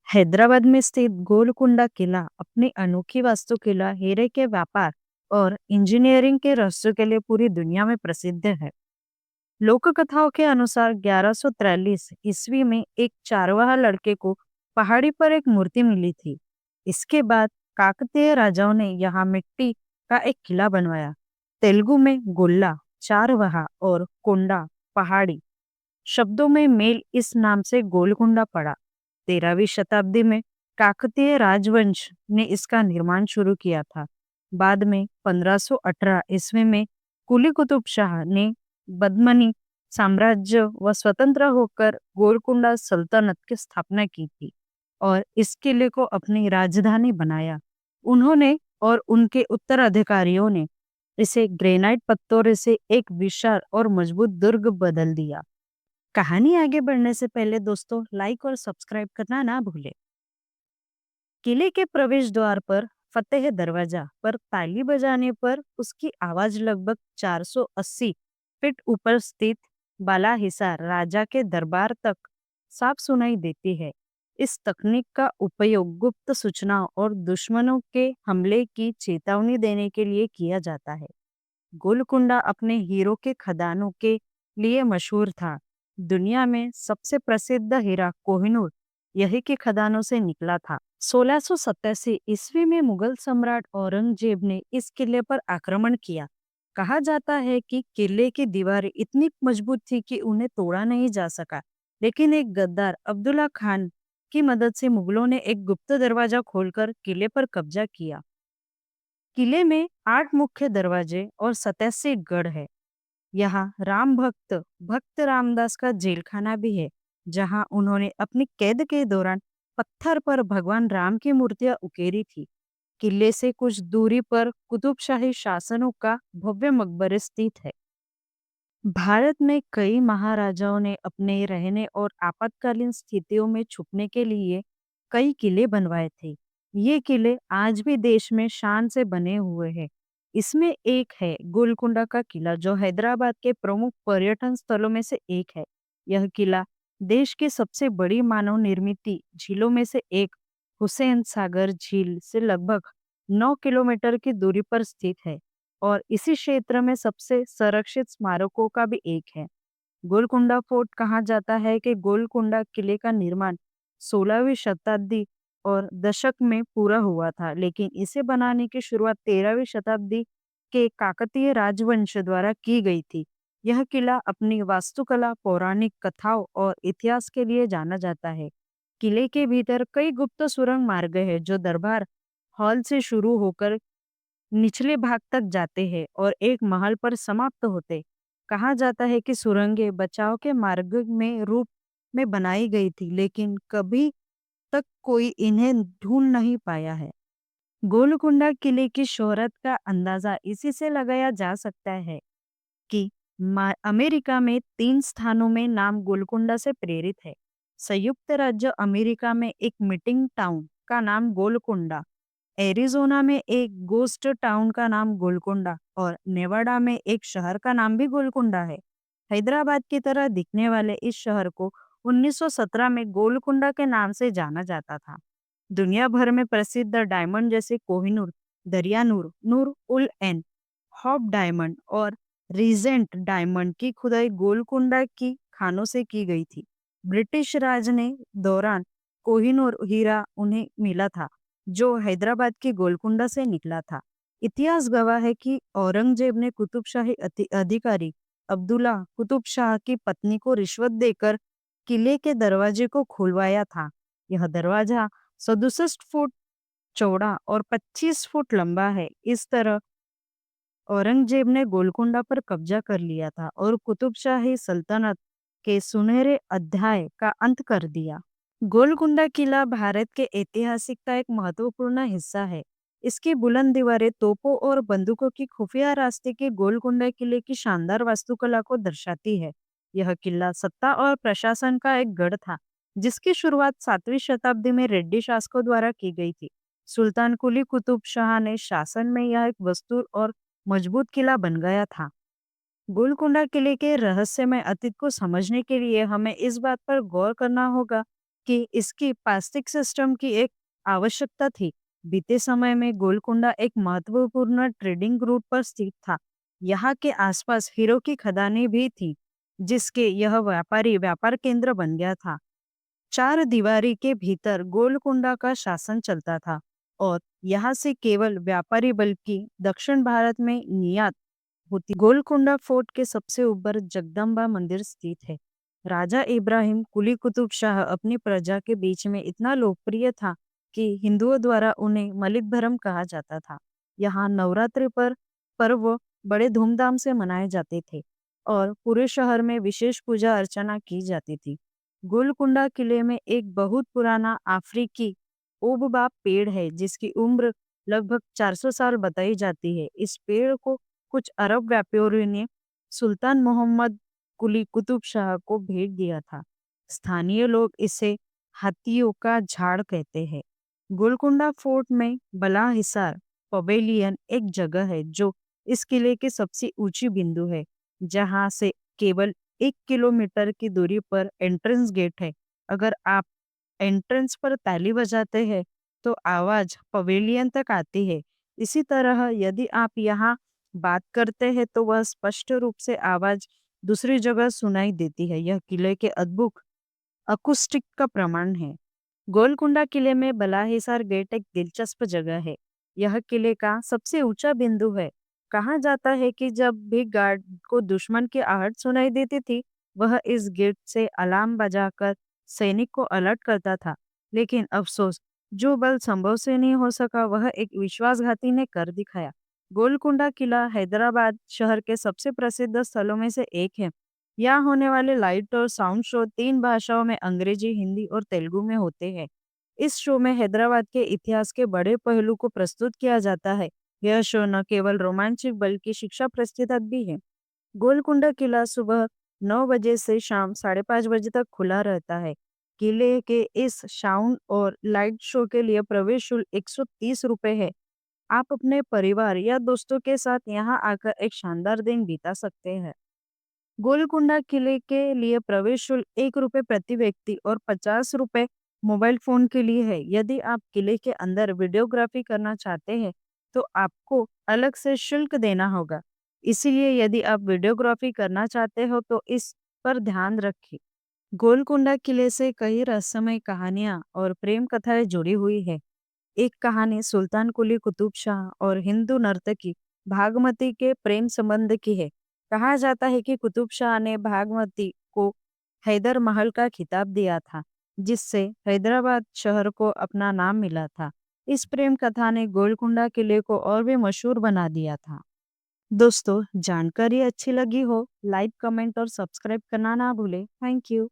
हैदराबाद में स्थित गोलकुंडा किला अपनी अनोखी वास्तुकला, हीरे के व्यापार और इंजीनियरिंग के रहस्यों के लिए पूरी दुनिया में प्रसिद्ध है। लोक कथाओं के अनुसार 1143 ईस्वी में एक चारवाहा लड़के को पहाड़ी पर एक मूर्ति मिली थी। इसके बाद काकतीय राजाओं ने यहाँ मिट्टी का एक किला बनवाया। तेलुगु में गोल्ला, चारवाहा और कोंडा पहाड़ी शब्दों में मेल इस नाम से गोलकुंडा पड़ा। 13वीं शताब्दी में काकतीय राजवंश ने इसका निर्माण शुरू किया था। बाद में 1518 ईस्वी में कुली कुतुब शाह ने बदमनी साम्राज्य व स्वतंत्र होकर गोलकुंडा सल्तनत की स्थापना की थी और इस किले को अपनी राजधानी बनाया। उन्होंने और उनके उत्तराधिकारियों ने इसे ग्रेनाइट पत्थरों से एक विशाल और मजबूत दुर्ग बदल दिया। कहानी आगे बढ़ने से पहले दोस्तों लाइक और सब्सक्राइब करना ना भूलें। किले के प्रवेश द्वार पर फतेह दरवाजा पर ताली बजाने पर उसकी आवाज लगभग 480 फीट ऊपर स्थित बाला हिसार राजा के दरबार तक साफ सुनाई देती है। इस तकनीक का उपयोग गुप्त सूचनाओं और दुश्मनों के हमले की चेतावनी देने के लिए किया जाता है। गोलकुंडा अपने हीरो के खदानों के लिए मशहूर था। दुनिया में सबसे प्रसिद्ध हीरा कोहिनूर यही के खदानों से निकला था। 1687 ईस्वी में मुगल सम्राट औरंगजेब ने इस किले पर आक्रमण किया। कहा जाता है कि किले की दीवारें इतनी मजबूत थी कि उन्हें तोड़ा नहीं जा सका, लेकिन एक गद्दार अब्दुल्ला खान की मदद से मुगलों ने एक गुप्त दरवाजा खोलकर किले पर कब्जा किया। किले में 8 मुख्य दरवाजे और 87 गढ़ है। यहाँ राम भक्त भक्त रामदास का जेलखाना भी है, जहाँ उन्होंने अपनी कैद के दौरान पत्थर पर भगवान राम की मूर्तियां उकेरी थी। किले से कुछ दूरी पर कुतुबशाही शासनों का भव्य मकबरे स्थित है। भारत में कई महाराजाओं ने अपने रहने और आपातकालीन स्थितियों में छुपने के लिए कई किले बनवाए थे। ये किले आज भी देश में शान से बने हुए हैं। इसमें एक है गोलकुंडा का किला, जो हैदराबाद के प्रमुख पर्यटन स्थलों में से एक है। यह किला देश की सबसे बड़ी मानव निर्मित झीलों में से एक हुसैन सागर झील से लगभग 9 किलोमीटर की दूरी पर स्थित है और इसी क्षेत्र में सबसे संरक्षित स्मारकों का भी एक है। गोलकुंडा फोर्ट कहा जाता है कि गोलकुंडा किले का निर्माण 16वीं शताब्दी और दशक में पूरा हुआ था, लेकिन इसे बनाने की शुरुआत 13वीं शताब्दी के काकतीय राजवंश द्वारा की गई थी। यह किला अपनी वास्तुकला, पौराणिक कथाओं और इतिहास के लिए जाना जाता है। किले के भीतर कई गुप्त सुरंग मार्ग है जो दरबार हॉल से शुरू होकर निचले भाग तक जाते हैं और एक महल पर समाप्त होते। कहा जाता है कि सुरंगें बचाव के मार्ग में रूप में बनाई गई थी, लेकिन कभी तक कोई इन्हें ढूंढ नहीं पाया है। गोलकुंडा किले की शोहरत का अंदाजा इसी से लगाया जा सकता है कि अमेरिका में 3 स्थानों में नाम गोलकुंडा से प्रेरित है। संयुक्त राज्य अमेरिका में एक मीटिंग टाउन का नाम गोलकुंडा, एरिज़ोना में एक गोस्ट टाउन का नाम गोलकुंडा और नेवाडा में एक शहर का नाम भी गोलकुंडा है। हैदराबाद की तरह दिखने वाले इस शहर को 1917 में गोलकुंडा के नाम से जाना जाता था। दुनिया भर में प्रसिद्ध डायमंड जैसे कोहिनूर, दरियानूर, नूर उल एन, हॉप डायमंड और रीजेंट डायमंड की खुदाई गोलकुंडा की खानों से की गई थी। ब्रिटिश राज ने दौरान कोहिनूर हीरा उन्हें मिला था, जो हैदराबाद के गोलकुंडा से निकला था। इतिहास गवाह है कि औरंगजेब ने कुतुबशाही अधिकारी अब्दुल्ला कुतुब शाह की पत्नी को रिश्वत देकर किले के दरवाजे को खुलवाया था। यह दरवाजा 67 फुट चौड़ा और 25 फुट लंबा है। इस तरह औरंगजेब ने गोलकुंडा पर कब्जा कर लिया था और कुतुबशाही सल्तनत के सुनहरे अध्याय का अंत कर दिया। गोलकुंडा किला भारत के ऐतिहासिक का एक महत्वपूर्ण हिस्सा है। इसकी बुलंद दीवारें तोपों और बंदूकों की खुफिया रास्ते के गोलकुंडा किले की शानदार वास्तुकला को दर्शाती है। यह किला सत्ता और प्रशासन का एक गढ़ था, जिसकी शुरुआत 7वीं शताब्दी में रेड्डी शासकों द्वारा की गई थी। सुल्तान कुली कुतुब शाह ने शासन में यह एक वस्तु और मजबूत किला बन गया था। गोलकुंडा किले के रहस्यमय अतीत को समझने के लिए हमें इस बात पर गौर करना होगा कि इसकी पास्टिक सिस्टम की एक आवश्यकता थी। बीते समय में गोलकुंडा एक महत्वपूर्ण ट्रेडिंग रूट पर स्थित था। यहाँ के आसपास हीरो की खदानें भी थी, जिसके यह व्यापारी व्यापार केंद्र बन गया था। चार दीवारी के भीतर गोलकुंडा का शासन चलता था और यहाँ से केवल व्यापारी बल्कि दक्षिण भारत में निर्यात होती। गोलकुंडा फोर्ट के सबसे ऊपर जगदम्बा मंदिर स्थित है। राजा इब्राहिम कुली कुतुब शाह अपनी प्रजा के बीच में इतना लोकप्रिय था कि हिंदुओं द्वारा उन्हें मलिक धर्म कहा जाता था। यहाँ नवरात्रि पर पर्व बड़े धूमधाम से मनाए जाते थे और पूरे शहर में विशेष पूजा अर्चना की जाती थी। गोलकुंडा किले में एक बहुत पुराना अफ्रीकी ओबबाब पेड़ है, जिसकी उम्र लगभग 400 साल बताई जाती है। इस पेड़ को कुछ अरब व्यापारियों ने सुल्तान मोहम्मद कुली कुतुब शाह को भेंट दिया था। स्थानीय लोग इसे हाथियों का झाड़ कहते हैं। गोलकुंडा फोर्ट में बला हिसार पवेलियन एक जगह है जो इस किले की सबसे ऊंची बिंदु है, जहां से केवल 1 किलोमीटर की दूरी पर एंट्रेंस गेट है। अगर आप एंट्रेंस पर ताली बजाते हैं तो आवाज पवेलियन तक आती है। इसी तरह यदि आप यहाँ बात करते हैं तो वह स्पष्ट रूप से आवाज दूसरी जगह सुनाई देती है। यह किले के अद्भुत अकुस्टिक का प्रमाण है। गोलकुंडा किले में बलाहिसार गेट एक दिलचस्प जगह है। यह किले का सबसे ऊंचा बिंदु है। कहा जाता है कि जब भी गार्ड को दुश्मन की आहट सुनाई देती थी, वह इस गेट से अलार्म बजाकर सैनिक को अलर्ट करता था। लेकिन अफसोस, जो बल संभव से नहीं हो सका, वह एक विश्वासघाती ने कर दिखाया। गोलकुंडा किला हैदराबाद शहर के सबसे प्रसिद्ध स्थलों में से एक है। यहाँ होने वाले लाइट और साउंड शो 3 भाषाओं में अंग्रेजी, हिंदी और तेलुगु में होते हैं। इस शो में हैदराबाद के इतिहास के बड़े पहलू को प्रस्तुत किया जाता है। यह शो न केवल रोमांचक बल्कि शिक्षा प्रस्तुत भी है। गोलकुंडा किला सुबह 9 बजे से शाम 5:30 बजे तक खुला रहता है। किले के इस साउंड और लाइट शो के लिए प्रवेश शुल्क 130 रुपए है। आप अपने परिवार या दोस्तों के साथ यहाँ आकर एक शानदार दिन बिता सकते हैं। गोलकुंडा किले के लिए प्रवेश शुल्क 1 रुपए प्रति व्यक्ति और 50 रुपए मोबाइल फोन के लिए है। यदि आप किले के अंदर वीडियोग्राफी करना चाहते हैं तो आपको अलग से शुल्क देना होगा। इसीलिए यदि आप वीडियोग्राफी करना चाहते हो तो इस पर ध्यान रखें। गोलकुंडा किले से कई रहस्यमय कहानियां और प्रेम कथाएं जुड़ी हुई है। एक कहानी सुल्तान कुली कुतुब शाह और हिंदू नर्तकी भागमती के प्रेम संबंध की है। कहा जाता है कि कुतुब शाह ने भागमती को हैदर महल का खिताब दिया था, जिससे हैदराबाद शहर को अपना नाम मिला था। इस प्रेम कथा ने गोलकुंडा किले को और भी मशहूर बना दिया था। दोस्तों, जानकारी अच्छी लगी हो, लाइक, कमेंट और सब्सक्राइब करना ना भूले। Thank you.